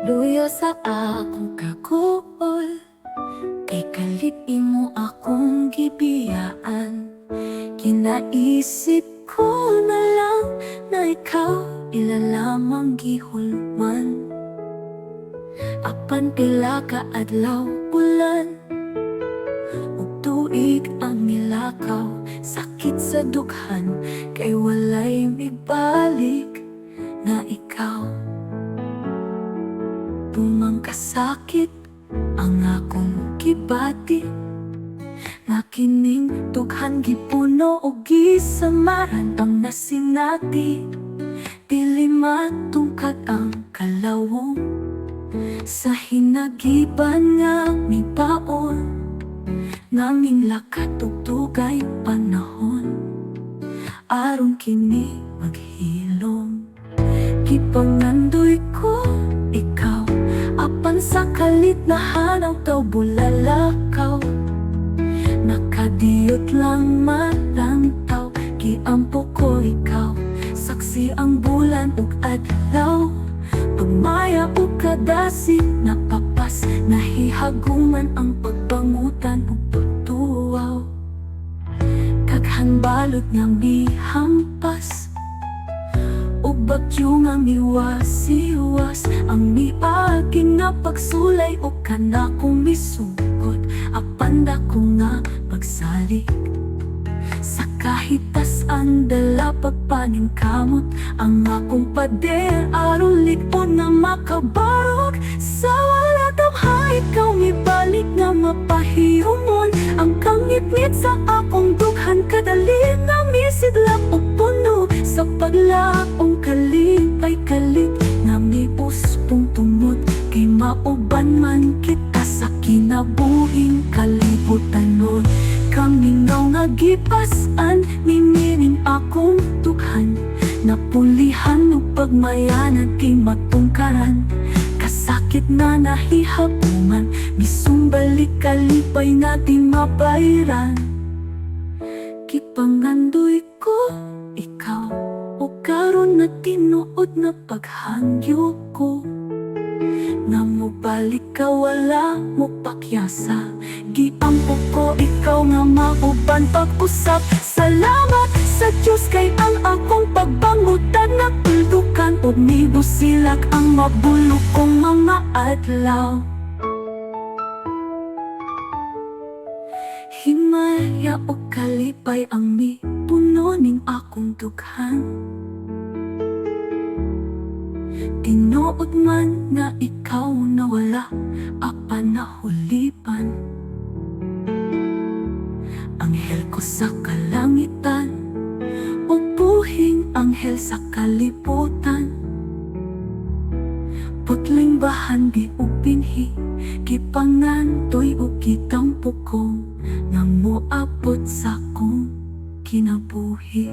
Luyo sa akong kakuol, kay kalit imo akong gibiyaan. Kinaisip ko na lang na ikaw ilalamang gihulman. Apan pila ka adlaw bulan, ug tuig ang nilakaw. Sakit sa dughan, kay walay mibalik na ikaw. Tumangkasakit ang akong kibati, nga kining dughan gipuno o gisamaran ang nasinati. Dili matungkad ang kalawong sa hinagiban nga mipaon, nanging lakatugtugay panahon aron kini maghilom. Gipangandoy ko ikaw, apan sa kalit na hanaw taw bulalakaw. Nakadiyot lang malantaw, giampo ko ikaw. Saksi ang bulan ug adlaw, pagmaya ug kadasi napapas. Nahihaguman ang pagbangutan ug pagtuwaw, kaghan balot nga mihampas, ug bagyo nga miwas-iwas. Ang miagi nga pagsulay ug kana kong misugod, apan dako nga pagsalik. Sa kahitasan dala pagpaningkamot, ang akong pader aron likpon nga makabarog. Sa wala tawha ikaw mibalik nga mapahiyumon, ang kangit-ngit sa akong dughan kadali nga misidlak og puno. Sa paglaong kalipay kalit nga miuspong tumot, kay mauban man kita sa kinabuhing kalibutanon. Kamingaw nga gipas-an, minining akong dughan, napulihan ug pagmayanan kay matungkaran. Kasakit na nahihabuman, misumbalik kalipay nga di mabayran. Kipangandoy ko ikaw, o karon na tinuod na paghangyo ko, nga mobalik ka wala mo pakyasa. Giampo ko ikaw nga mauban pag-usap. Salamat sa Diyos kay ang akong pagbangutan natuldukan, ug nibusilak ang mabulok kong mga adlaw. Himaya o kalipay ang mipuno ning akong dughan. Tinuod man nga ikaw nawala, apan nahulipan. Anghel ko sa kalangitan, o buhing anghel sa kalibutan. Putling bahandi o binhi, gipangantoy o gitampo ko, nga moabot sa kong kinabuhi.